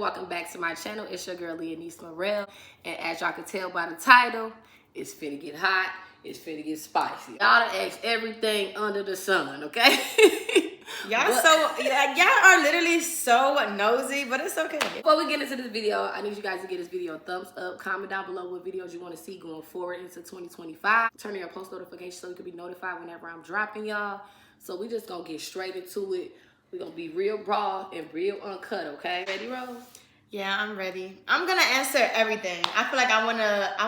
welcome back to my channel. It's your girl Leonise Morel, and as y'all can tell by the title, it's finna get hot, it's finna get spicy. Y'all done asked everything under the sun, okay? Y'all are literally so nosy, but it's okay. Before we get into this video, I need you guys to give this video a thumbs up. Comment down below what videos you want to see going forward into 2025. Turn on your post notifications so you can be notified whenever I'm dropping, y'all. So we just gonna get straight into it. We're gonna be real raw and real uncut, okay? Ready, Rose? Yeah, I'm ready. I'm gonna answer everything. I feel like I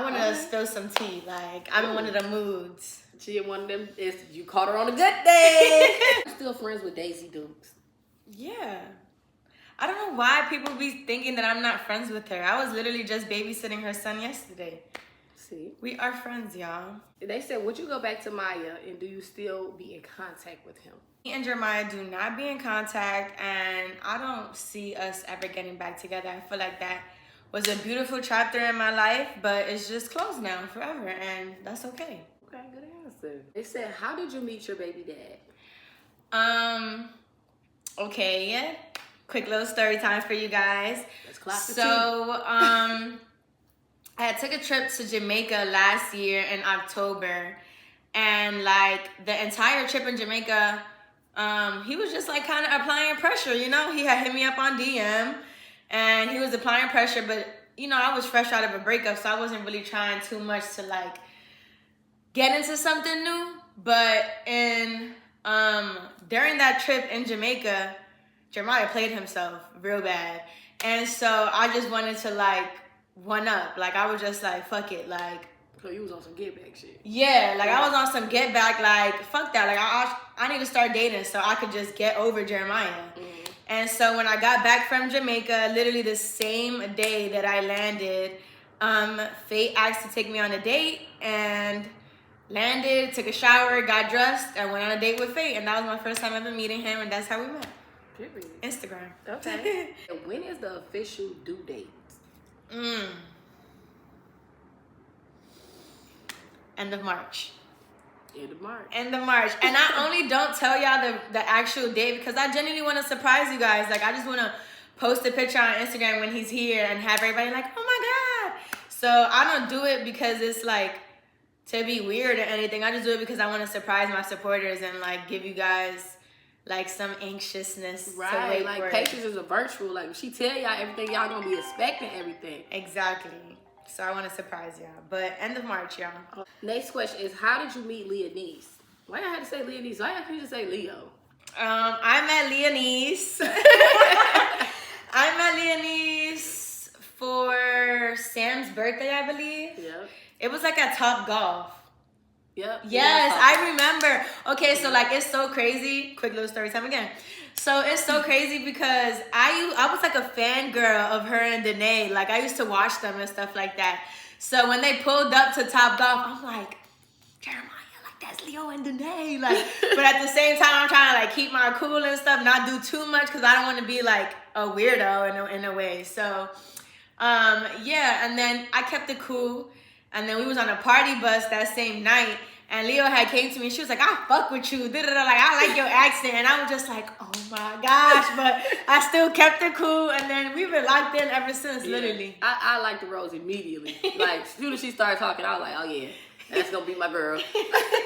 wanna spill some tea. Like I'm in one of the moods. She in one of them. You caught her on a good day. I'm still friends with Daisy Dukes. Yeah. I don't know why people be thinking that I'm not friends with her. I was literally just babysitting her son yesterday. See? We are friends, y'all. They said, would you go back to Maya and do you still be in contact with him? Me and Jeremiah do not be in contact, and I don't see us ever getting back together. I feel like that was a beautiful chapter in my life, but it's just closed now forever, and that's okay. Okay, good answer. They said, how did you meet your baby dad? Okay, yeah. Quick little story time for you guys. Let's clap the So, I took a trip to Jamaica last year in October, and like the entire trip in Jamaica, he was just like kind of applying pressure, you know? He had hit me up on DM and he was applying pressure, but you know, I was fresh out of a breakup, so I wasn't really trying too much to like get into something new. But during that trip in Jamaica, Jeremiah played himself real bad. And so I just wanted to like one up. Like I was just like, fuck it, like. So you was on some get back shit. Yeah, like I was on some get back, like fuck that. Like I need to start dating so I could just get over Jeremiah. And so when I got back from Jamaica, literally the same day that I landed, Fate asked to take me on a date and landed, took a shower, got dressed, and went on a date with Fate. And that was my first time ever meeting him, and that's how we met. Period. Instagram. Okay. When is the official due date? End of March. End of March. End of March. And I only don't tell y'all the actual date because I genuinely want to surprise you guys. Like I just want to post a picture on Instagram when he's here and have everybody like, oh my God. So I don't do it because it's like to be weird or anything. I just do it because I want to surprise my supporters and like give you guys like some anxiousness. Right. To wait like for patience is a virtue. Like she tell y'all everything, y'all gonna be expecting everything. Exactly. So I want to surprise y'all. But end of March, y'all. Next question is, how did you meet Leonise? Why I had to say Leonise? Why couldn't you just say Leo? I met Leonise. I met Leonise for Sam's birthday, I believe. Yep. It was like at Top Golf. Yep. Yes, I remember. Okay, so like it's so crazy. Quick little story time again. So it's so crazy because I was like a fangirl of her and Danae. Like I used to watch them and stuff like that. So when they pulled up to Top Golf, I'm like, Jeremiah, like that's Leo and Danae. Like, but at the same time, I'm trying to like keep my cool and stuff, not do too much because I don't want to be like a weirdo in a way. So yeah, and then I kept it cool. And then we was on a party bus that same night. And Leo had came to me. She was like, I fuck with you. Like, I like your accent. And I was just like, oh my gosh. But I still kept it cool. And then we've been locked in ever since, literally. I liked the Rose immediately. Like, as soon as she started talking, I was like, oh yeah, that's going to be my girl.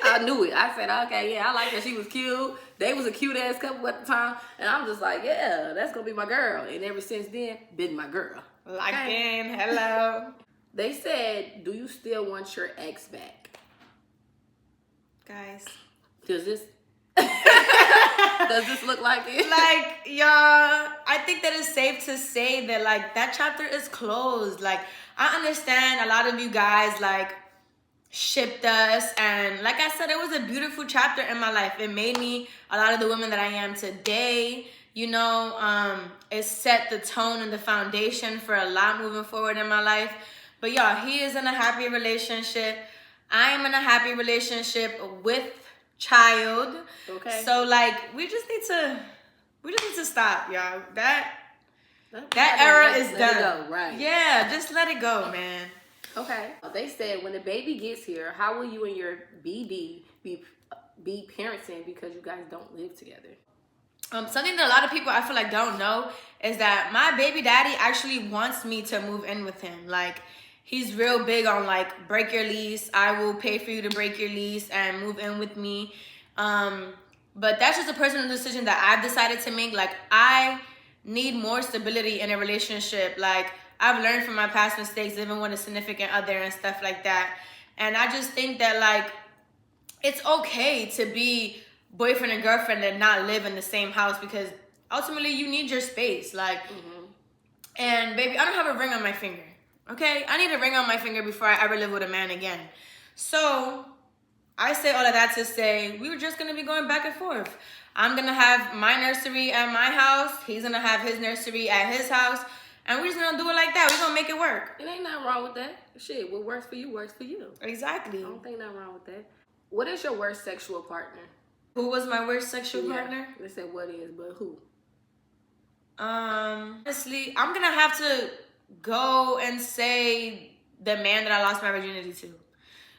I knew it. I said, okay, yeah, I like that. She was cute. They was a cute ass couple at the time. And I'm just like, yeah, that's going to be my girl. And ever since then, been my girl. Locked in. Hello. They said, do you still want your ex back? Guys, does this look like it? Like, y'all, I think that it's safe to say that like that chapter is closed. Like I understand a lot of you guys like shipped us, and like I said, it was a beautiful chapter in my life. It made me a lot of the woman that I am today. You know, it set the tone and the foundation for a lot moving forward in my life. But y'all, he is in a happy relationship. I am in a happy relationship with child. Okay. So like we just need to stop, y'all. That era is done. Go, right. Yeah, just let it go, man. Okay. They said when the baby gets here, how will you and your BD be parenting because you guys don't live together? something that a lot of people I feel like don't know is that my baby daddy actually wants me to move in with him. Like, he's real big on like, break your lease. I will pay for you to break your lease and move in with me. But that's just a personal decision that I've decided to make. Like, I need more stability in a relationship. Like, I've learned from my past mistakes, living with a significant other and stuff like that. And I just think that like, it's okay to be boyfriend and girlfriend and not live in the same house, because ultimately you need your space. Like, and baby, I don't have a ring on my finger. Okay, I need a ring on my finger before I ever live with a man again. So I say all of that to say we were just gonna be going back and forth. I'm gonna have my nursery at my house. He's gonna have his nursery at his house. And we're just gonna do it like that. We're gonna make it work. It ain't nothing wrong with that. Shit, what works for you works for you. Exactly. I don't think nothing wrong with that. What is your worst sexual partner? Who was my worst sexual partner? They said what is, but who? Honestly, I'm gonna have to go and say the man that I lost my virginity to.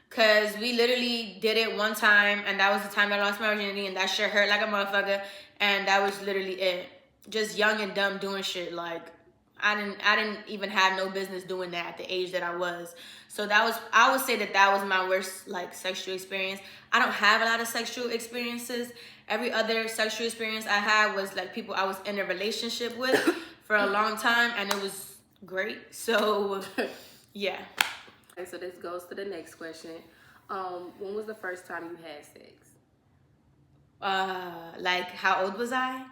Cause we literally did it one time, and that was the time that I lost my virginity, and that shit hurt like a motherfucker, and that was literally it. Just young and dumb doing shit. Like, I didn't even have no business doing that at the age that I was. So that was, I would say that was my worst like sexual experience. I don't have a lot of sexual experiences. Every other sexual experience I had was like people I was in a relationship with for a long time, and it was great. So yeah. Okay, so this goes to the next question. When was the first time you had sex? Like, how old was I?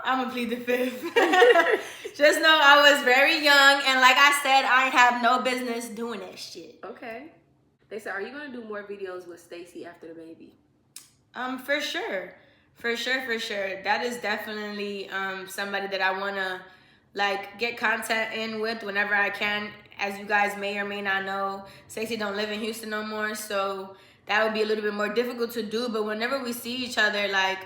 I'm gonna plead the fifth. Just know I was very young, and like I said, I have no business doing that shit. Okay. They said, are you gonna do more videos with Stacy after the baby? For sure. That is definitely somebody that I wanna like get content in with whenever I can. As you guys may or may not know, Stacey don't live in Houston no more, so that would be a little bit more difficult to do. But whenever we see each other, like,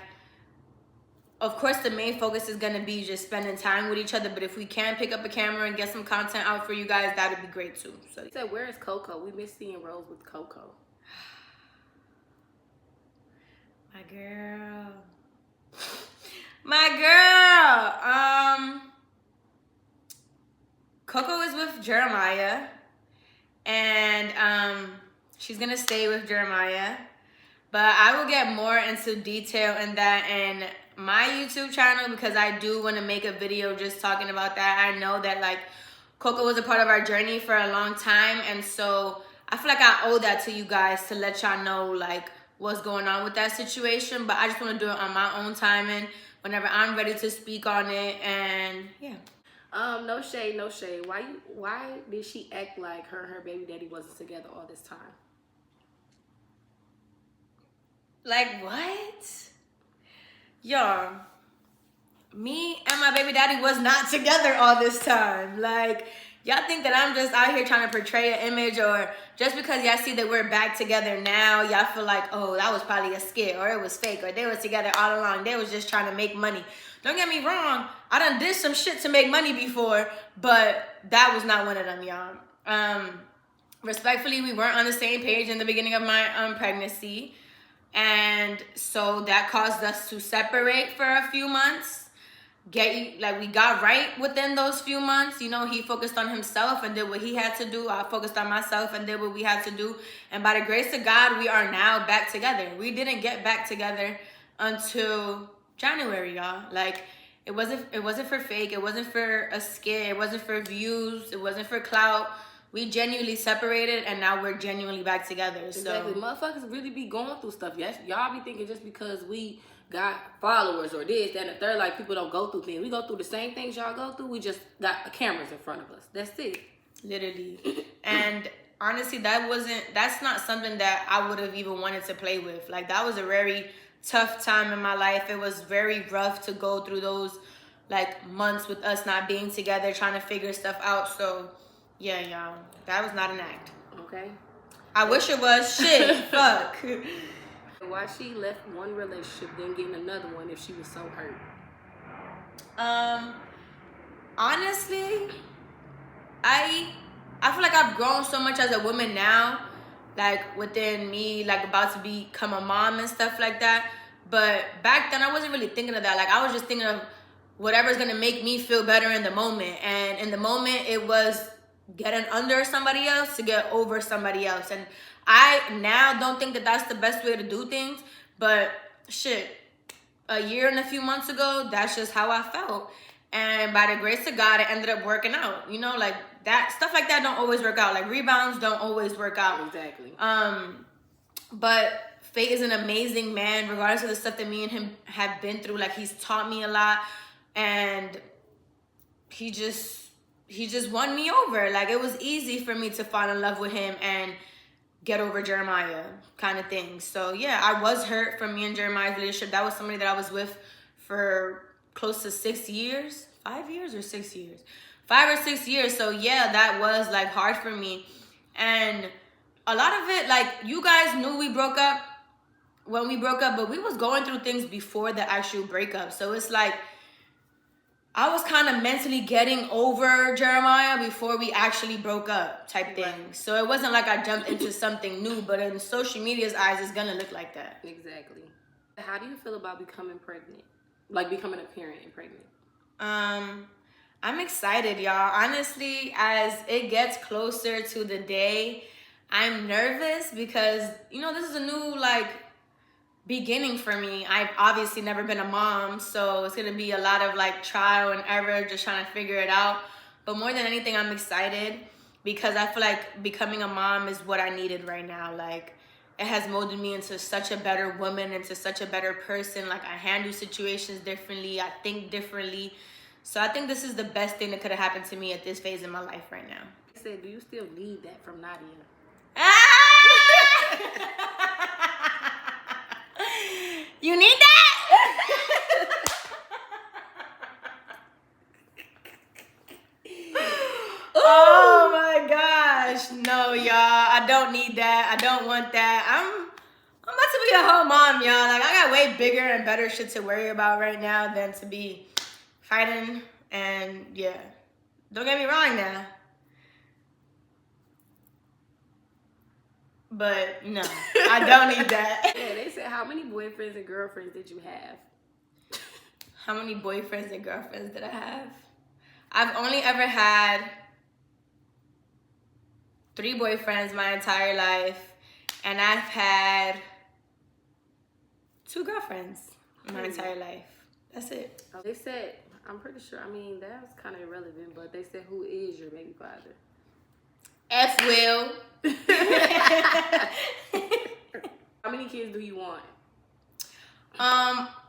of course the main focus is gonna be just spending time with each other. But if we can pick up a camera and get some content out for you guys, that would be great too. So they said, where is Coco? We miss seeing Rose with Coco. My girl. My girl. Coco is with Jeremiah, and she's gonna stay with Jeremiah, but I will get more into detail in that in my YouTube channel, because I do want to make a video just talking about that. I know that like Coco was a part of our journey for a long time, and so I feel like I owe that to you guys to let y'all know like what's going on with that situation. But I just want to do it on my own timing whenever I'm ready to speak on it. And yeah. No shade, no shade. Why did she act like her and her baby daddy wasn't together all this time? Like what? Y'all, me and my baby daddy was not together all this time. Like, y'all think that I'm just out here trying to portray an image, or just because y'all see that we're back together now, y'all feel like, oh, that was probably a skit, or it was fake, or they was together all along. They was just trying to make money. Don't get me wrong, I done did some shit to make money before, but that was not one of them, y'all. Respectfully, we weren't on the same page in the beginning of my pregnancy, and so that caused us to separate for a few months. We got right within those few months. You know, he focused on himself and did what he had to do. I focused on myself and did what we had to do. And by the grace of God, we are now back together. We didn't get back together until January, y'all. Like, it wasn't for fake. It wasn't for a skit. It wasn't for views. It wasn't for clout. We genuinely separated, and now we're genuinely back together. Exactly. So motherfuckers really be going through stuff. Yes, y'all be thinking just because we got followers or this, that, and the third, like, people don't go through things. We go through the same things y'all go through. We just got cameras in front of us. That's it. Literally. And honestly, that's not something that I would have even wanted to play with. Like, that was a very tough time in my life. It was very rough to go through those like months with us not being together, trying to figure stuff out. So yeah, y'all, that was not an act. Okay. I wish it was. Shit. Fuck. Why she left one relationship then getting another one if she was so hurt? Honestly, I feel like I've grown so much as a woman now like within me, like about to become a mom and stuff like that. But back then I wasn't really thinking of that. Like I was just thinking of whatever's gonna make me feel better in the moment. And in the moment it was getting under somebody else to get over somebody else. And I now don't think that that's the best way to do things, but shit, a year and a few months ago, that's just how I felt. And by the grace of God, it ended up working out. You know, like that stuff like that don't always work out. Like rebounds don't always work out. Exactly. But Fate is an amazing man, regardless of the stuff that me and him have been through. Like he's taught me a lot, and he just won me over. Like it was easy for me to fall in love with him and get over Jeremiah, kind of thing. So yeah, I was hurt from me and Jeremiah's relationship. That was somebody that I was with for close to 6 years. 5 years or 6 years? 5 or 6 years. So yeah, that was like hard for me. And a lot of it, like you guys knew we broke up when we broke up, but we was going through things before the actual breakup. So it's like I was kind of mentally getting over Jeremiah before we actually broke up type thing. Right. So it wasn't like I jumped into something new, but in social media's eyes, it's gonna look like that. Exactly. How do you feel about becoming pregnant? Like becoming a parent and pregnant? I'm excited, y'all. Honestly, as it gets closer to the day, I'm nervous because, you know, this is a new, like, beginning for me. I've obviously never been a mom, so it's gonna be a lot of like trial and error, just trying to figure it out. But more than anything, I'm excited because I feel like becoming a mom is what I needed right now. Like it has molded me into such a better woman, into such a better person. Like I handle situations differently, I think differently. So I think this is the best thing that could have happened to me at this phase in my life right now. I said, do you still need that from Nadia? You need that? Oh my gosh. No, y'all. I don't need that. I don't want that. I'm about to be a whole mom, y'all. Like I got way bigger and better shit to worry about right now than to be fighting. And yeah. Don't get me wrong now. But no, I don't need that. Yeah, they said, how many boyfriends and girlfriends did you have? How many boyfriends and girlfriends did I have? I've only ever had 3 boyfriends my entire life. And I've had 2 girlfriends my entire life. That's it. They said, I'm pretty sure, I mean, that was kind of irrelevant, but they said, who is your baby father? F Will. How many kids do you want?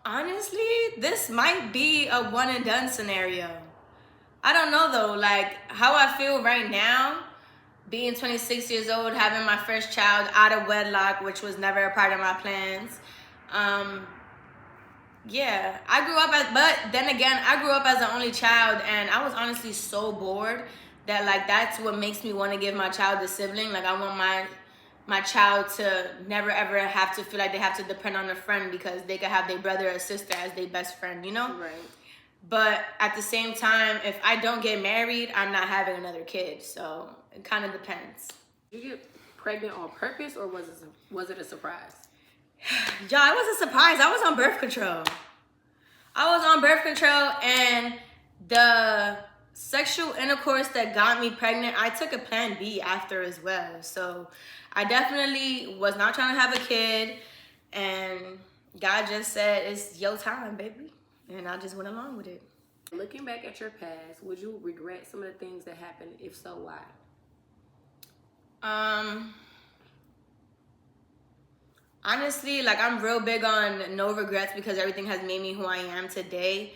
Honestly, this might be a one and done scenario. I don't know though, like how I feel right now, being 26 years old, having my first child out of wedlock, which was never a part of my plans. Yeah, I grew up but then again, I grew up as the only child, and I was honestly so bored that like that's what makes me want to give my child a sibling. Like I want my child to never ever have to feel like they have to depend on a friend because they could have their brother or sister as their best friend, you know? Right. But at the same time, if I don't get married, I'm not having another kid. So it kind of depends. Did you get pregnant on purpose or was it a surprise? Y'all, it was a surprise. I was on birth control. And the sexual intercourse that got me pregnant, I took a plan B after as well. So I definitely was not trying to have a kid, and God just said, it's your time, baby. And I just went along with it. Looking back at your past, would you regret some of the things that happened? If so, why? Honestly, like I'm real big on no regrets because everything has made me who I am today.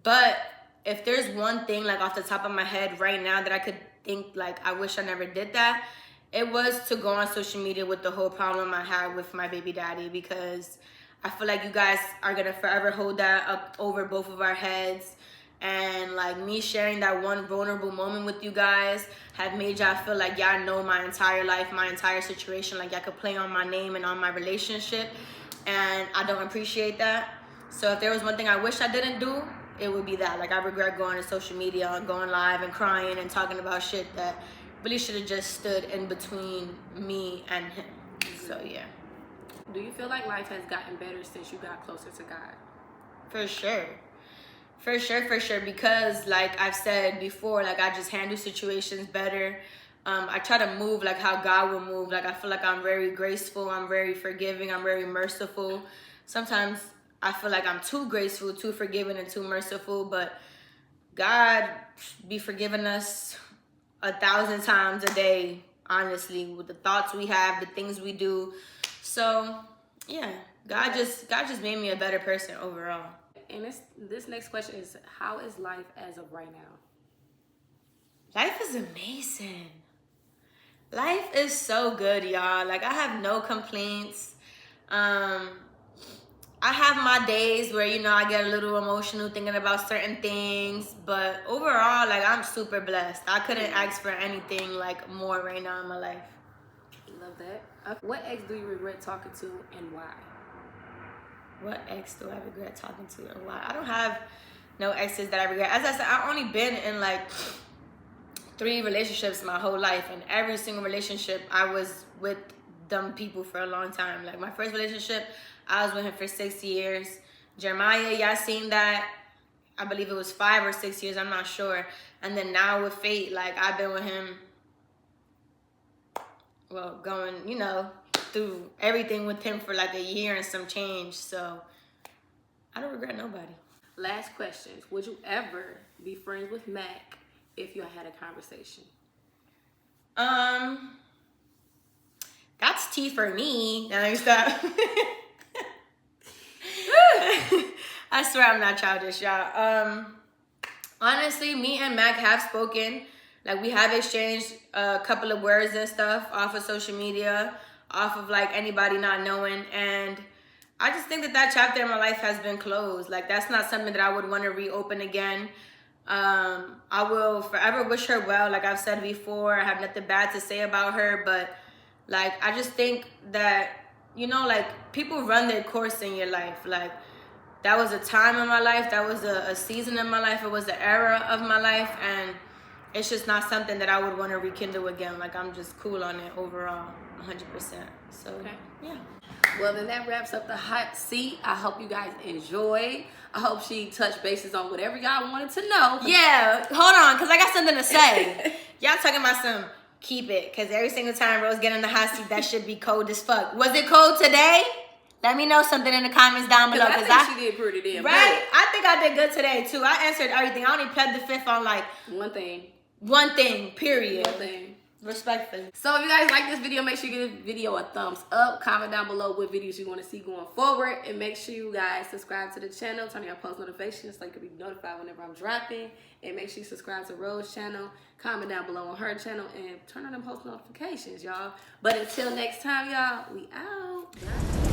But if there's one thing like off the top of my head right now that I could think like I wish I never did that, it was to go on social media with the whole problem I had with my baby daddy, because I feel like you guys are gonna forever hold that up over both of our heads. And like me sharing that one vulnerable moment with you guys have made y'all feel like y'all know my entire life, my entire situation. Like y'all could play on my name and on my relationship. And I don't appreciate that. So if there was one thing I wish I didn't do, it would be that. Like I regret going to social media and going live and crying and talking about shit that really should have just stood in between me and him. So yeah. Do you feel like life has gotten better since you got closer to God? For sure. For sure. Because like I've said before, like I just handle situations better. I try to move like how God will move. Like I feel like I'm very graceful. I'm very forgiving. I'm very merciful. Sometimes I feel like I'm too graceful, too forgiving, and too merciful. But God be forgiving us 1,000 times a day, honestly, with the thoughts we have, the things we do. So yeah, God just made me a better person overall. And this next question is, how is life as of right now? Life is amazing. Life is so good, y'all. Like I have no complaints. I have my days where, you know, I get a little emotional thinking about certain things, but overall, like I'm super blessed. I couldn't ask for anything like more right now in my life. Love that. What ex do you regret talking to and why? What ex do I regret talking to and why? I don't have no exes that I regret. As I said, I've only been in like 3 relationships my whole life, and every single relationship I was with them people for a long time. Like my first relationship, I was with him for 6 years. Jeremiah, y'all seen that? I believe it was 5 or 6 years, I'm not sure. And then now with Fate, like I've been with him, well, going, you know, through everything with him for like a year and some change. So I don't regret nobody. Last question. Would you ever be friends with Mac if you had a conversation? That's tea for me. Now you stop. I swear I'm not childish, y'all. Honestly, me and Mac have spoken. Like we have exchanged a couple of words and stuff off of social media, off of like anybody not knowing. And I just think that chapter in my life has been closed. Like that's not something that I would want to reopen again. I will forever wish her well. Like I've said before, I have nothing bad to say about her, but like I just think that, you know, like people run their course in your life. Like that was a time in my life, that was a season in my life, it was an era of my life, and it's just not something that I would want to rekindle again. Like I'm just cool on it overall, 100%. So okay. Yeah. Well, then that wraps up the hot seat. I hope you guys enjoyed. I hope she touched bases on whatever y'all wanted to know. Yeah, hold on, because I got something to say. Y'all talking about some keep it, because every single time Rose get in the hot seat, that should be cold as fuck. Was it cold today? Let me know something in the comments down below. Because I think she did pretty damn right? Good. I think I did good today, too. I answered everything. I only pled the fifth on, like... One thing, period. One thing. Respectfully. So if you guys like this video, make sure you give this video a thumbs up. Comment down below what videos you want to see going forward. And make sure you guys subscribe to the channel. Turn on your post notifications so you can be notified whenever I'm dropping. And make sure you subscribe to Rose's channel. Comment down below on her channel. And turn on them post notifications, y'all. But until next time, y'all, we out. Bye.